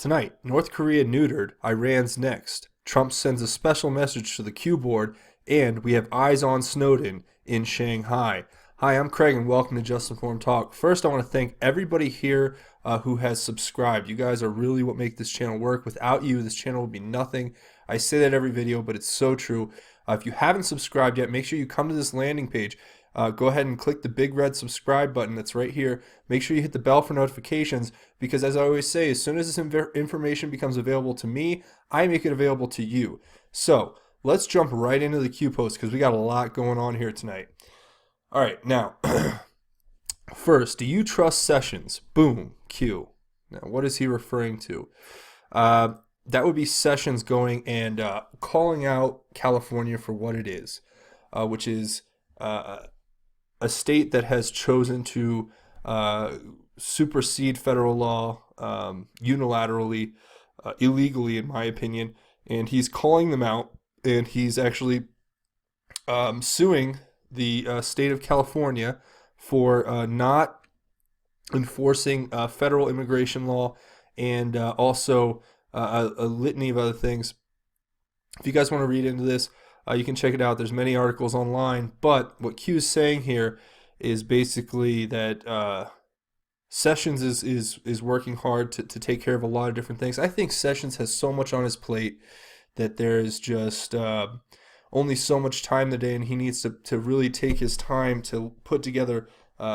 Tonight, North Korea neutered, Iran's next. Trump sends a special message to the Q board, and we have eyes on Snowden in Shanghai. Hi, I'm Craig, and welcome to Just Informed Talk. First, I want to thank everybody here who has subscribed. You guys are really what make this channel work. Without you, this channel would be nothing. I say that every video, but it's so true. If you haven't subscribed yet, make sure you come to this landing page. Go ahead and click the big red subscribe button that's right here. Make sure you hit the bell for notifications because, as I always say, as soon as this information becomes available to me, I make it available to you. So let's jump right into the Q post because we got a lot going on here tonight. All right, now, first, do you trust Sessions? Boom, Q. Now, what is he referring to? That would be Sessions going and calling out California for what it is, which is a state that has chosen to supersede federal law unilaterally, illegally, in my opinion. And he's calling them out, and he's actually suing the state of California for not enforcing federal immigration law and also a litany of other things. If you guys want to read into this, you can check it out. There's many articles online. But what Q is saying here is basically that Sessions is working hard to take care of a lot of different things. I think Sessions has so much on his plate that there's just only so much time in the day, and he needs to really take his time to put together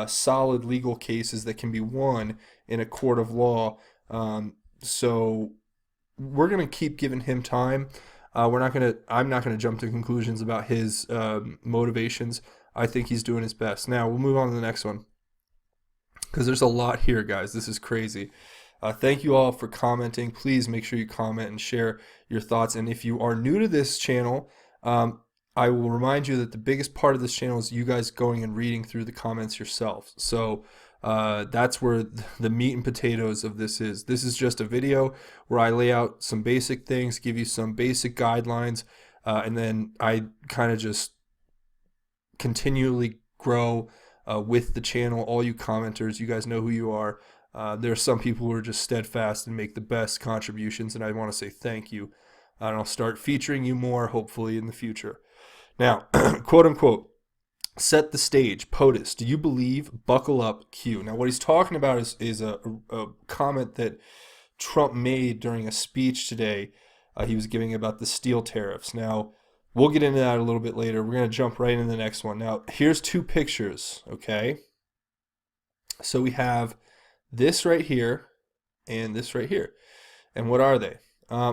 solid legal cases that can be won in a court of law. So we're going to keep giving him time. I'm not gonna jump to conclusions about his motivations. I think he's doing his best. Now we'll move on to the next one because there's a lot here, guys. This is crazy. Thank you all for commenting. Please make sure you comment and share your thoughts. And if you are new to this channel, I will remind you that the biggest part of this channel is you guys going and reading through the comments yourself. So that's where the meat and potatoes of this is. This is just a video where I lay out some basic things, give you some basic guidelines, and then I kind of just continually grow with the channel. All you commenters, you guys know who you are. There are some people who are just steadfast and make the best contributions, and I want to say thank you. And I'll start featuring you more, hopefully, in the future. Now, quote unquote, set the stage, POTUS. Do you believe? Buckle up, Q. Now, what he's talking about is a comment that Trump made during a speech today. He was giving about the steel tariffs. Now, we'll get into that a little bit later. We're going to jump right into the next one. Now, here's two pictures, okay? So we have this right here and this right here. And what are they?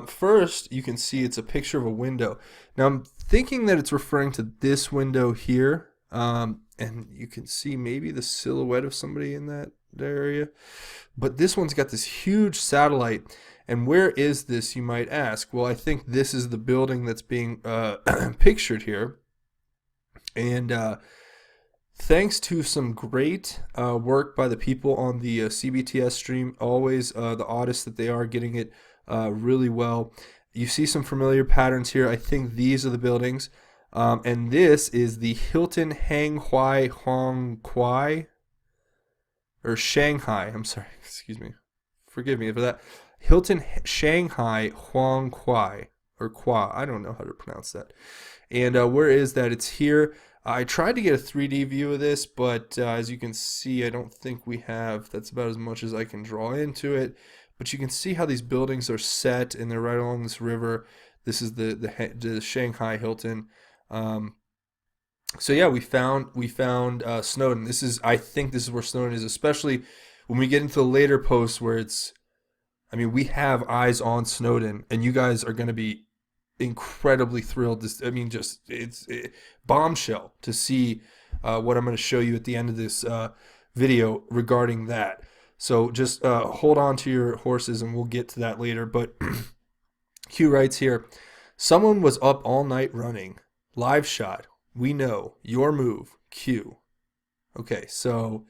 First, you can see it's a picture of a window. Now, I'm thinking that it's referring to this window here. And you can see maybe the silhouette of somebody in that area. But this one's got this huge satellite. And where is this, you might ask? Well, I think this is the building that's being pictured here. And thanks to some great work by the people on the CBTS stream, always the oddest that they are, getting it really well. You see some familiar patterns here. I think these are the buildings. And this is the Hilton Hanghai Hong Kwai, or Shanghai. I'm sorry, excuse me. Forgive me for that. Hilton Shanghai Huang Kwai, or Kwa. I don't know how to pronounce that. And where is that? It's here. I tried to get a 3D view of this, but as you can see, I don't think we have. That's about as much as I can draw into it. But you can see how these buildings are set, and they're right along this river. This is the Shanghai Hilton. So yeah, we found Snowden. I think this is where Snowden is, especially when we get into the later posts where we have eyes on Snowden, and you guys are going to be incredibly thrilled. It's bombshell to see what I'm going to show you at the end of this video regarding that. So just hold on to your horses, and we'll get to that later. But Q writes here, someone was up all night running. Live shot. We know. Your move. Q. Okay, so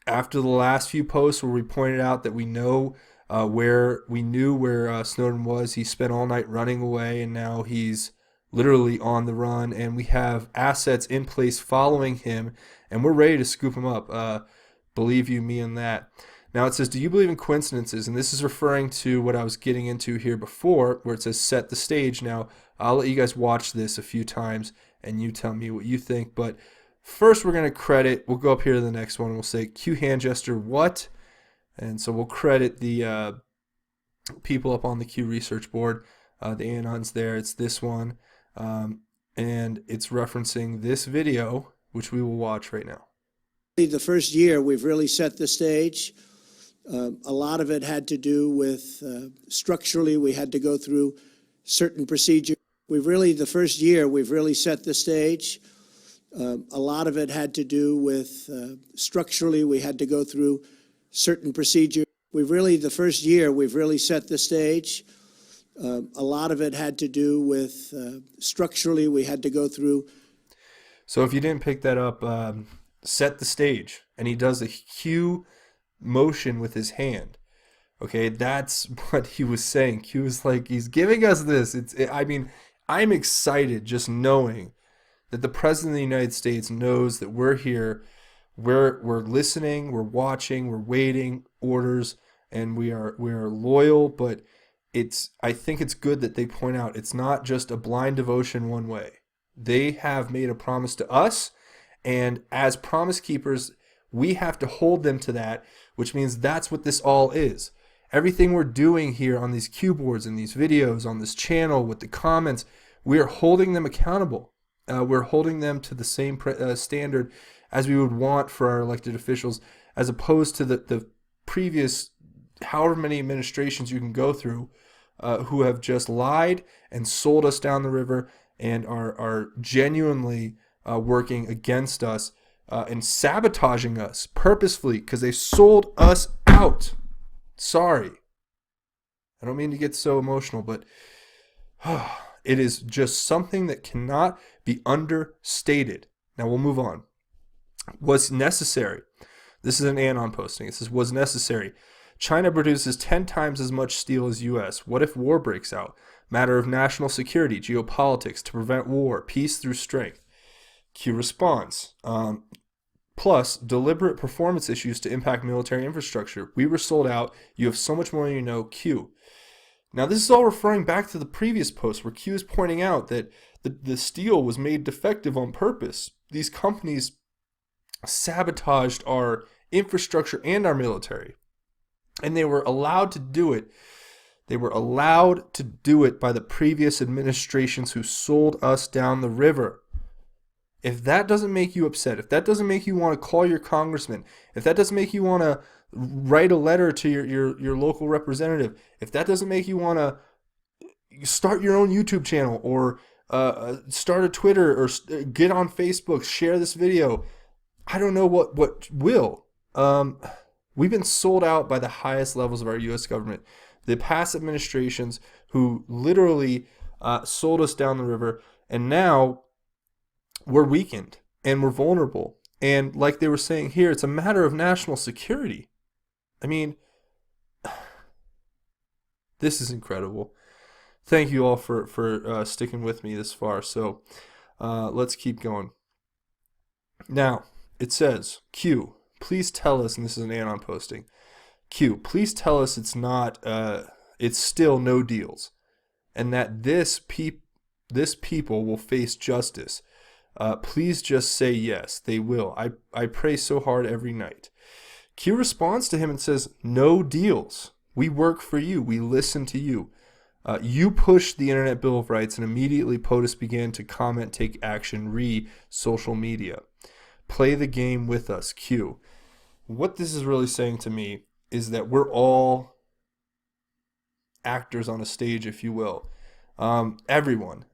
after the last few posts where we pointed out that we knew where Snowden was, he spent all night running away, and now he's literally on the run, and we have assets in place following him, and we're ready to scoop him up. Believe you me on that. Now it says, do you believe in coincidences? And this is referring to what I was getting into here before, where it says set the stage. Now, I'll let you guys watch this a few times and you tell me what you think. But first, we're going to credit, we'll go up here to the next one. We'll say Q hand gesture, what? And so we'll credit the people up on the Q research board. The ANON's there. It's this one. And it's referencing this video, which we will watch right now. The first year, we've really set the stage. A lot of it had to do with structurally, we had to go through certain procedures. The first year, we've really set the stage. A lot of it had to do with structurally, we had to go through certain procedures. The first year, we've really set the stage. A lot of it had to do with structurally, we had to go through. So if you didn't pick that up, set the stage, and he does a Q motion with his hand. Okay, that's what he was saying. Q was like, he's giving us this. I mean, I'm excited just knowing that the President of the United States knows that we're here, we're listening, we're watching, we're waiting orders, and we are loyal. But I think it's good that they point out it's not just a blind devotion one way. They have made a promise to us, and as promise keepers, we have to hold them to that, which means that's what this all is. Everything we're doing here on these Q boards and these videos on this channel with the comments, we are holding them accountable. We're holding them to the same standard as we would want for our elected officials, as opposed to the previous however many administrations you can go through who have just lied and sold us down the river and are genuinely working against us and sabotaging us purposefully because they sold us out. Sorry. I don't mean to get so emotional, but it is just something that cannot be understated. Now we'll move on. Was necessary. This is an ANON posting. It says, was necessary. China produces 10 times as much steel as U.S. What if war breaks out? Matter of national security, geopolitics, to prevent war, peace through strength. Q response. Plus, deliberate performance issues to impact military infrastructure. We were sold out. You have so much more than you know, Q. Now, this is all referring back to the previous post where Q is pointing out that the steel was made defective on purpose. These companies sabotaged our infrastructure and our military. And they were allowed to do it. They were allowed to do it by the previous administrations who sold us down the river. If that doesn't make you upset, if that doesn't make you want to call your congressman, if that doesn't make you want to write a letter to your local representative, if that doesn't make you want to start your own YouTube channel or start a Twitter or get on Facebook, share this video, I don't know what will. We've been sold out by the highest levels of our U.S. government. The past administrations who literally sold us down the river, and now we're weakened and we're vulnerable. And like they were saying here, it's a matter of national security. I mean, this is incredible. Thank you all for sticking with me this far. So let's keep going. Now, it says, Q, please tell us, and this is an ANON posting, Q, please tell us it's still no deals, and that this people will face justice. Please just say yes, they will. I pray so hard every night. Q responds to him and says, no deals. We work for you. We listen to you. You pushed the Internet Bill of Rights, and immediately POTUS began to comment, take action, social media. Play the game with us, Q. What this is really saying to me is that we're all actors on a stage, if you will. Everyone.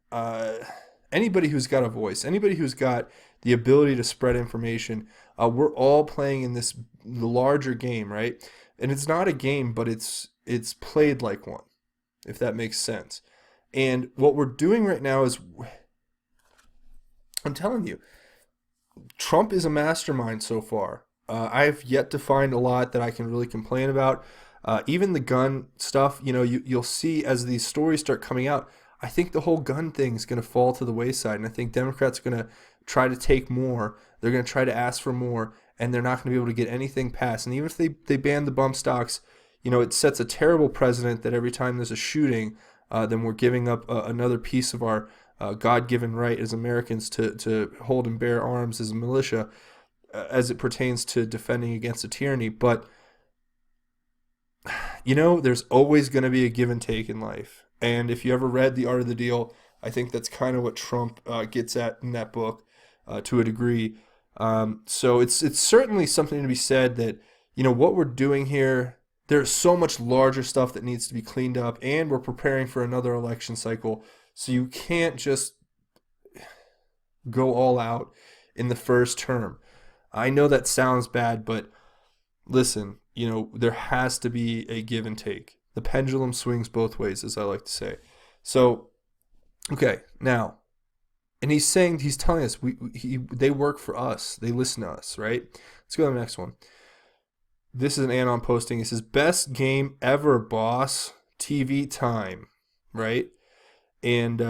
Anybody who's got a voice, anybody who's got the ability to spread information, we're all playing in this larger game, right? And it's not a game, but it's played like one, if that makes sense. And what we're doing right now is, I'm telling you, Trump is a mastermind so far. I've yet to find a lot that I can really complain about. Even the gun stuff, you'll see as these stories start coming out, I think the whole gun thing is going to fall to the wayside. And I think Democrats are going to try to take more. They're going to try to ask for more. and they're not going to be able to get anything passed. And even if they ban the bump stocks, it sets a terrible precedent that every time there's a shooting, then we're giving up another piece of our God-given right as Americans to hold and bear arms as a militia, as it pertains to defending against a tyranny. But there's always going to be a give and take in life. And if you ever read The Art of the Deal, I think that's kind of what Trump gets at in that book to a degree. So it's certainly something to be said that, what we're doing here, there's so much larger stuff that needs to be cleaned up, and we're preparing for another election cycle. So you can't just go all out in the first term. I know that sounds bad, but listen, there has to be a give and take. The pendulum swings both ways, as I like to say. So, okay, now, and he's telling us they work for us. They listen to us, right? Let's go to the next one. This is an ANON posting. It says, best game ever, boss. TV time, right? And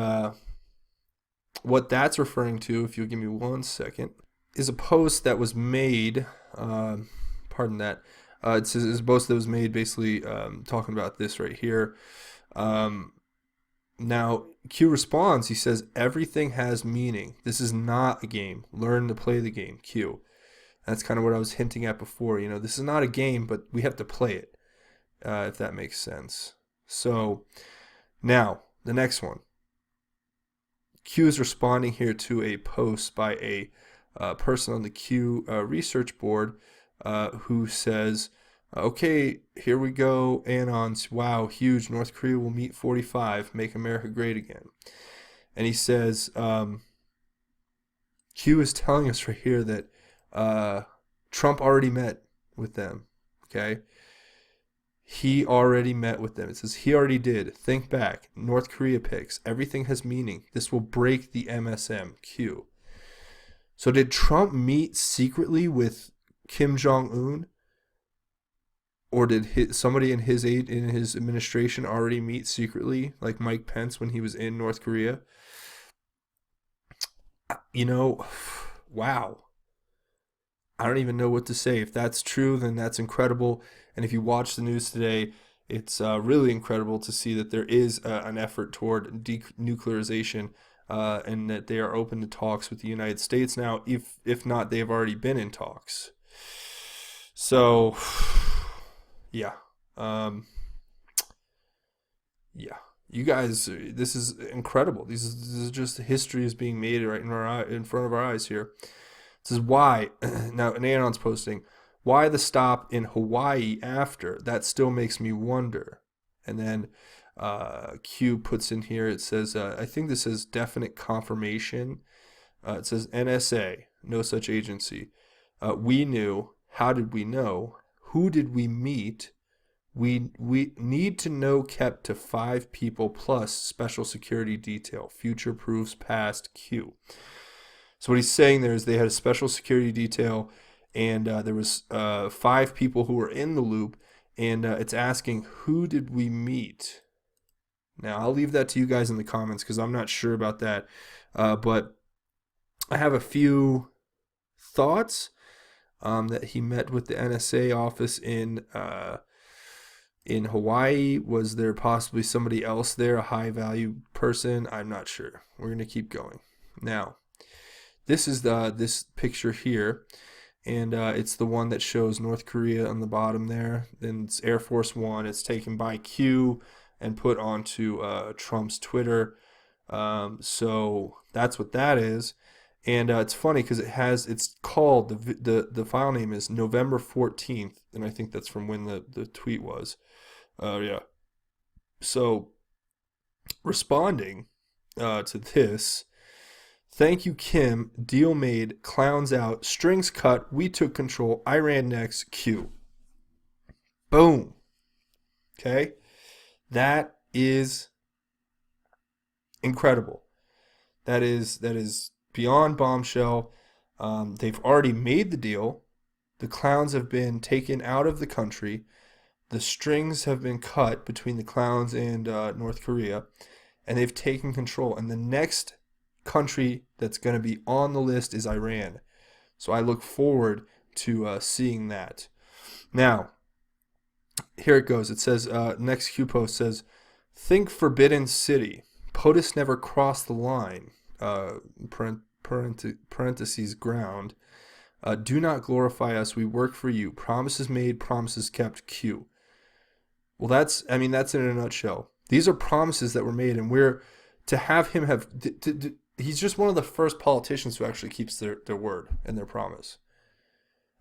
what that's referring to, if you'll give me 1 second, is a post that was made, pardon that, it says it's a post that was made basically talking about this right here. Now, Q responds, he says, everything has meaning. This is not a game. Learn to play the game, Q. That's kind of what I was hinting at before. This is not a game, but we have to play it, if that makes sense. So, now, the next one. Q is responding here to a post by a person on the Q research board who says, okay, here we go, Anons, wow, huge, North Korea will meet 45, make America great again. And he says, Q is telling us right here that Trump already met with them, okay? He already met with them. It says he already did. Think back. North Korea picks. Everything has meaning. This will break the MSM. Q. So did Trump meet secretly with Kim Jong-un? Or did somebody in his administration already meet secretly, like Mike Pence when he was in North Korea? Wow. I don't even know what to say. If that's true, then that's incredible. And if you watch the news today, it's really incredible to see that there is an effort toward denuclearization and that they are open to talks with the United States now. If not, they have already been in talks. So, yeah. Yeah. You guys, this is incredible. This is just history is being made right in front of our eyes here. It says, why? Now, Anon's posting, why the stop in Hawaii after? That still makes me wonder. And then Q puts in here, it says, I think this says definite confirmation. It says NSA, no such agency. We knew. How did we know? Who did we meet? We need to know kept to 5 people plus special security detail. Future proofs past Q. So what he's saying there is they had a special security detail, and there was 5 people who were in the loop, and it's asking, who did we meet? Now, I'll leave that to you guys in the comments because I'm not sure about that. But I have a few thoughts that he met with the NSA office in Hawaii. Was there possibly somebody else there, a high-value person? I'm not sure. We're going to keep going. Now, this is this picture here, and it's the one that shows North Korea on the bottom there. Then it's Air Force One. It's taken by Q and put onto Trump's Twitter. So that's what that is. And it's funny because it's called, the file name is November 14th, and I think that's from when the tweet was. Yeah. So responding to this, thank you, Kim. Deal made. Clowns out. Strings cut. We took control. Iran next. Q. Boom. Okay? That is incredible. That is beyond bombshell. They've already made the deal. The clowns have been taken out of the country. The strings have been cut between the clowns and North Korea, and they've taken control. And the next country that's going to be on the list is Iran. So I look forward to seeing that. Now, here it goes. It says, next Q post says, think Forbidden City. POTUS never crossed the line. Parentheses ground. Do not glorify us. We work for you. Promises made, promises kept. Q. Well, that's in a nutshell. These are promises that were made, and we're to have him have. He's just one of the first politicians who actually keeps their word and their promise.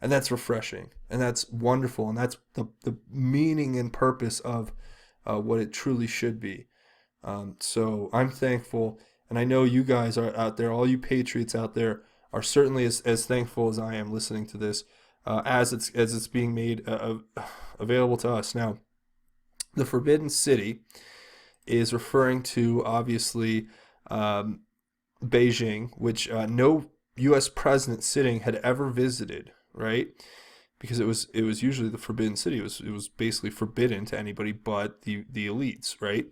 And that's refreshing, and that's wonderful, and that's the meaning and purpose of what it truly should be. So I'm thankful, and I know you guys are out there, all you patriots out there, are certainly as thankful as I am listening to this, as it's being made available to us. Now, the Forbidden City is referring to, obviously, Beijing, which no U.S. president sitting had ever visited, right? Because it was usually the Forbidden City. It was basically forbidden to anybody but the elites, right?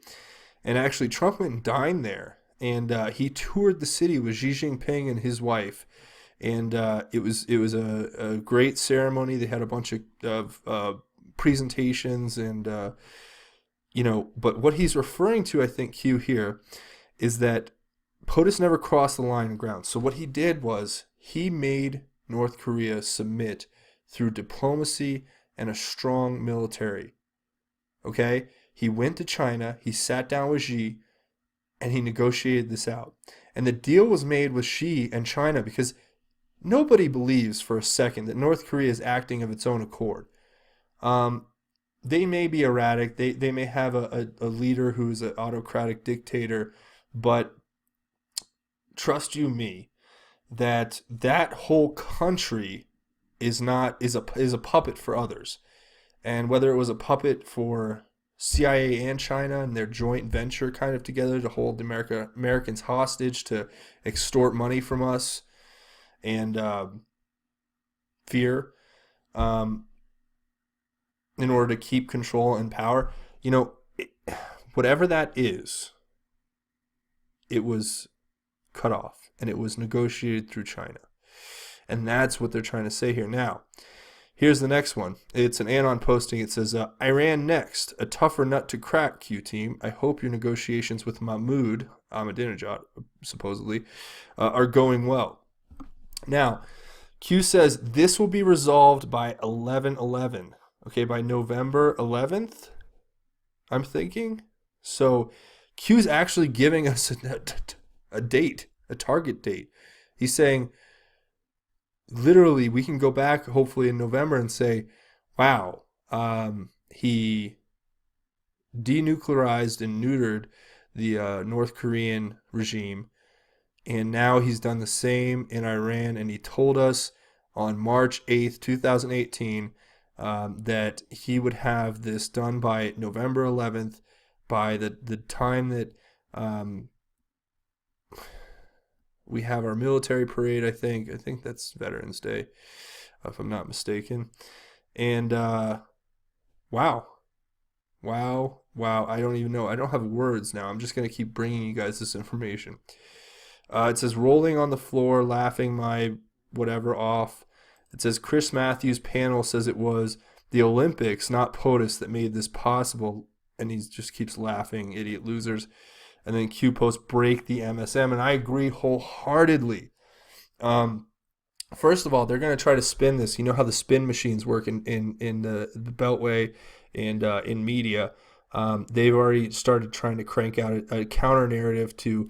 And actually, Trump went and dined there, and he toured the city with Xi Jinping and his wife, and it was a great ceremony. They had a bunch of presentations, and but what he's referring to, I think, Q here, is that POTUS never crossed the line of ground. So what he did was he made North Korea submit through diplomacy and a strong military. Okay? He went to China, he sat down with Xi, and he negotiated this out. And the deal was made with Xi and China because nobody believes for a second that North Korea is acting of its own accord. They may be erratic, they may have a leader who's an autocratic dictator, but trust you me, that whole country is a puppet for others. And whether it was a puppet for CIA and China and their joint venture kind of together to hold Americans hostage, to extort money from us and fear, in order to keep control and power, whatever that is, it was cut off, and it was negotiated through China. And that's what they're trying to say here. Now, here's the next one. It's an ANON posting. It says, Iran next, a tougher nut to crack, Q team. I hope your negotiations with Ahmadinejad, supposedly, are going well. Now, Q says this will be resolved by 11/11. Okay, by November 11th, I'm thinking. So Q's actually giving us a date, a target date. He's saying, literally, we can go back hopefully in November and say, wow, he denuclearized and neutered the North Korean regime, and now he's done the same in Iran, and he told us on March 8th, 2018, that he would have this done by November 11th, by the time that we have our military parade. I think that's Veterans Day, if I'm not mistaken. And wow, I don't even know. I don't have words now. I'm just gonna keep bringing you guys this information. It says rolling on the floor, laughing my whatever off. It says Chris Matthews' panel says it was the Olympics, not POTUS, that made this possible. And he just keeps laughing, idiot losers. And then Q posts break the MSM, and I agree wholeheartedly. First of all, they're going to try to spin this. You know how the spin machines work in the Beltway and in media. They've already started trying to crank out a counter narrative to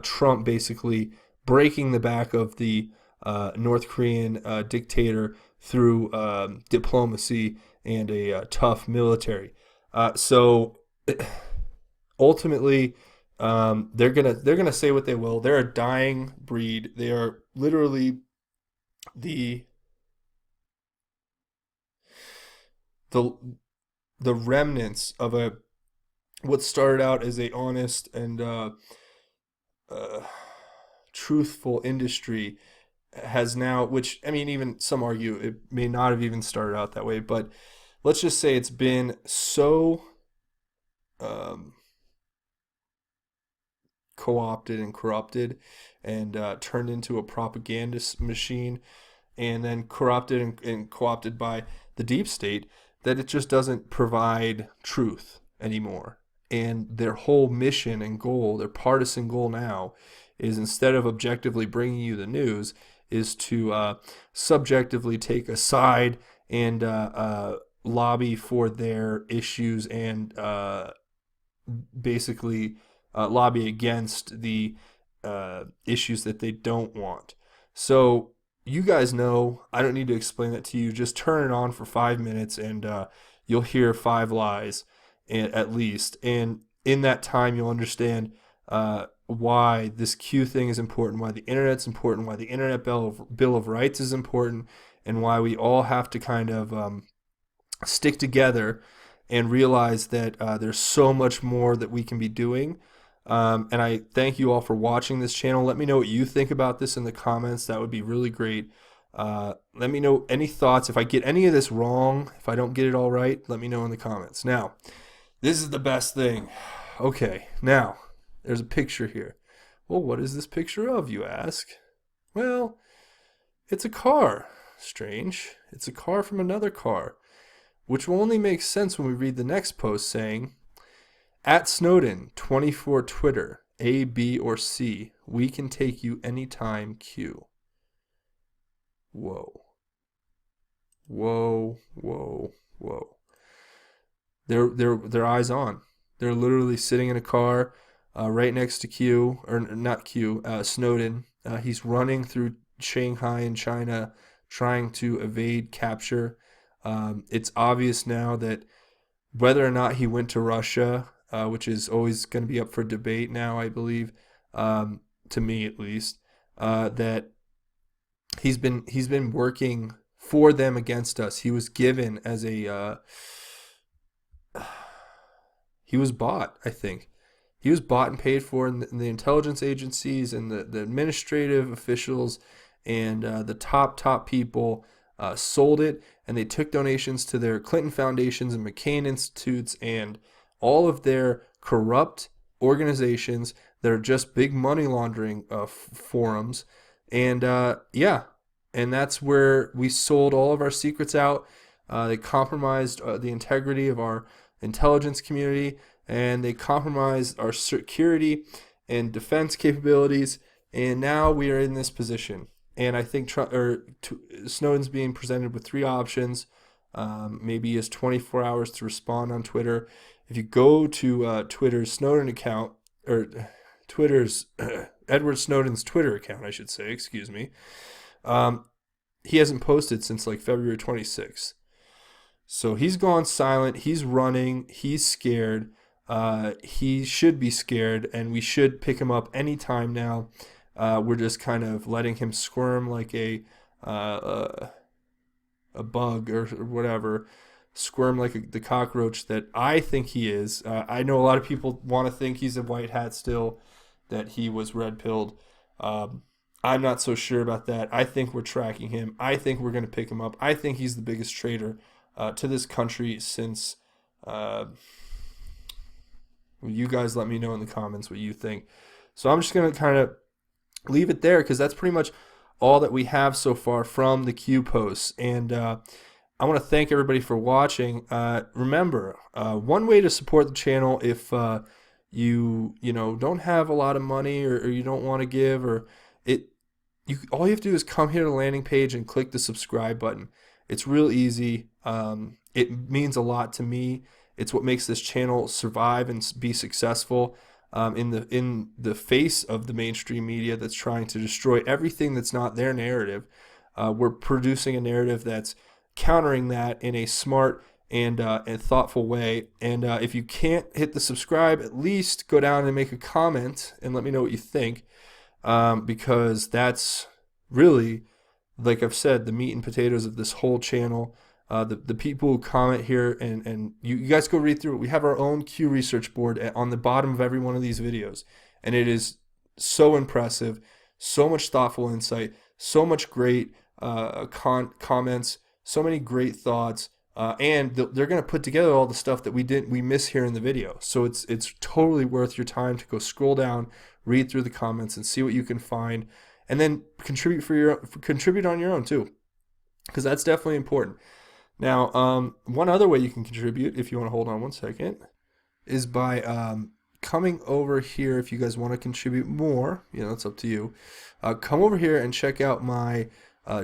Trump basically breaking the back of the North Korean dictator through diplomacy and a tough military. So ultimately, they're gonna say what they will. They're a dying breed. They are literally the remnants of what started out as a honest and truthful industry has now, which, I mean, even some argue it may not have even started out that way, but let's just say it's been so co-opted and corrupted and turned into a propaganda machine and then corrupted and co-opted by the deep state, that it just doesn't provide truth anymore. And their whole mission and goal, their partisan goal now, is instead of objectively bringing you the news, is to subjectively take a side and lobby for their issues and basically lobby against the issues that they don't want. So you guys know, I don't need to explain that to you. Just turn it on for 5 minutes and you'll hear 5 lies at least. And in that time, you'll understand why this Q thing is important, why the internet's important, why the Internet Bill of Rights is important, and why we all have to kind of stick together and realize that there's so much more that we can be doing. And I thank you all for watching this channel. Let me know what you think about this in the comments. That would be really great. Let me know any thoughts. If I get any of this wrong, if I don't get it all right, let me know in the comments. Now, this is the best thing. Okay, now, there's a picture here. Well, what is this picture of, you ask? Well, it's a car. Strange. It's a car from another car, which will only make sense when we read the next post saying, @Snowden 24 Twitter, A, B, or C. We can take you anytime, Q. Whoa. Whoa, whoa, whoa. Their eyes on. They're literally sitting in a car right next to Q, or not Q, Snowden. He's running through Shanghai in China trying to evade capture. It's obvious now that whether or not he went to Russia, which is always going to be up for debate now, I believe, to me at least, that he's been working for them against us. He was given as a he was bought, I think. He was bought and paid for in the intelligence agencies and the administrative officials and the top people sold it, and they took donations to their Clinton foundations and McCain institutes and all of their corrupt organizations that are just big money laundering forums. And yeah, and that's where we sold all of our secrets out. They compromised the integrity of our intelligence community, and they compromised our security and defense capabilities. And now we are in this position. And I think Snowden's being presented with 3 options. Maybe he has 24 hours to respond on Twitter. If you go to Twitter's Snowden account, or Twitter's Edward Snowden's Twitter account, I should say, excuse me, he hasn't posted since like February 26th. So he's gone silent. He's running. He's scared. He should be scared, and we should pick him up anytime now. We're just kind of letting him squirm like a bug or whatever, squirm like the cockroach that I think he is. I know a lot of people want to think he's a white hat still, that he was red-pilled. I'm not so sure about that. I think we're tracking him. I think we're going to pick him up. I think he's the biggest traitor to this country since... you guys let me know in the comments what you think. So I'm just going to kind of leave it there, because that's pretty much all that we have so far from the Q posts. And I want to thank everybody for watching. Remember, one way to support the channel, if you don't have a lot of money, or you don't want to give, or all you have to do is come here to the landing page and click the subscribe button. It's real easy. It means a lot to me. It's what makes this channel survive and be successful in the face of the mainstream media that's trying to destroy everything that's not their narrative. We're producing a narrative that's countering that in a smart and thoughtful way. And if you can't hit the subscribe, at least go down and make a comment and let me know what you think, because that's really, like I've said, the meat and potatoes of this whole channel. The people who comment here, and you guys go read through it. We have our own Q research board on the bottom of every one of these videos, and it is so impressive, so much thoughtful insight, so much great comments, so many great thoughts, and they're going to put together all the stuff that we miss here in the video. So it's totally worth your time to go scroll down, read through the comments, and see what you can find, and then contribute on your own too. because that's definitely important. Now, one other way you can contribute, if you want to hold on one second, is by coming over here. If you guys want to contribute more, it's up to you. Come over here and check out my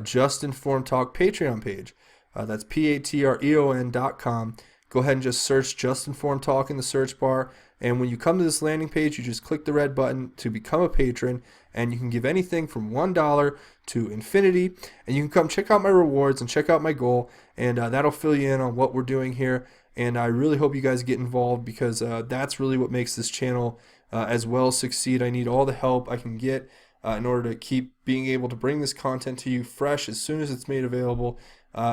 Just Informed Talk Patreon page. That's patreon.com. Go ahead and just search Just Informed Talk in the search bar. And when you come to this landing page, you just click the red button to become a patron. And you can give anything from $1 to infinity. And you can come check out my rewards and check out my goal. And that'll fill you in on what we're doing here. And I really hope you guys get involved, because that's really what makes this channel as well succeed. I need all the help I can get in order to keep being able to bring this content to you fresh as soon as it's made available.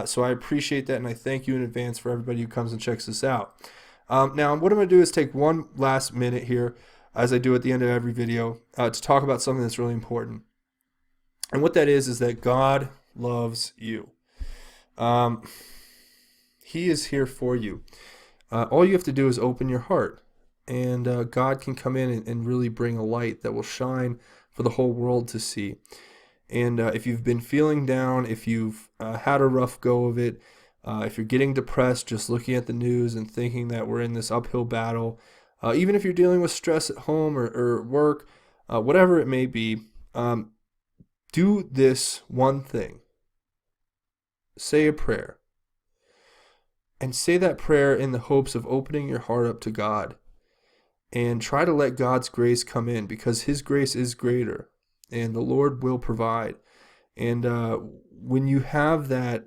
So I appreciate that, and I thank you in advance for everybody who comes and checks this out. Now, what I'm going to do is take one last minute here, as I do at the end of every video, to talk about something that's really important. And what that is that God loves you. He is here for you. All you have to do is open your heart, and God can come in and really bring a light that will shine for the whole world to see. And if you've been feeling down, if you've had a rough go of it, if you're getting depressed just looking at the news and thinking that we're in this uphill battle, even if you're dealing with stress at home or work, whatever it may be, do this one thing. Say a prayer. And say that prayer in the hopes of opening your heart up to God. And try to let God's grace come in, because His grace is greater. And the Lord will provide. And when you have that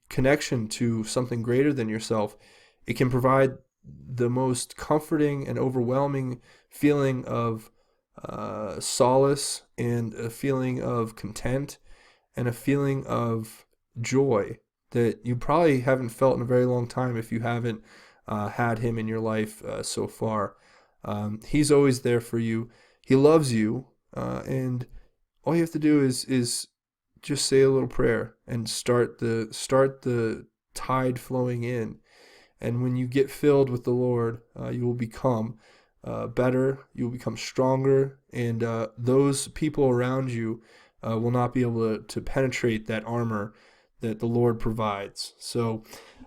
connection to something greater than yourself, it can provide the most comforting and overwhelming feeling of solace, and a feeling of content, and a feeling of joy that you probably haven't felt in a very long time if you haven't had Him in your life so far. He's always there for you. He loves you, and all you have to do is just say a little prayer and start the tide flowing in. And when you get filled with the Lord, you will become better. You will become stronger, and those people around you will not be able to penetrate that armor that the Lord provides. So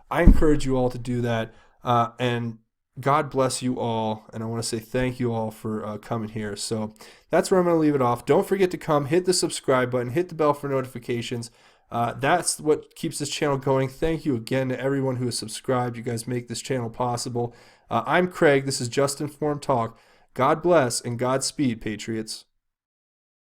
I encourage you all to do that, and God bless you all, and I want to say thank you all for coming here. So that's where I'm going to leave it off. Don't forget to come, hit the subscribe button, hit the bell for notifications. That's what keeps this channel going. Thank you again to everyone who has subscribed. You guys make this channel possible. I'm Craig. This is Just Informed Talk. God bless and Godspeed, Patriots.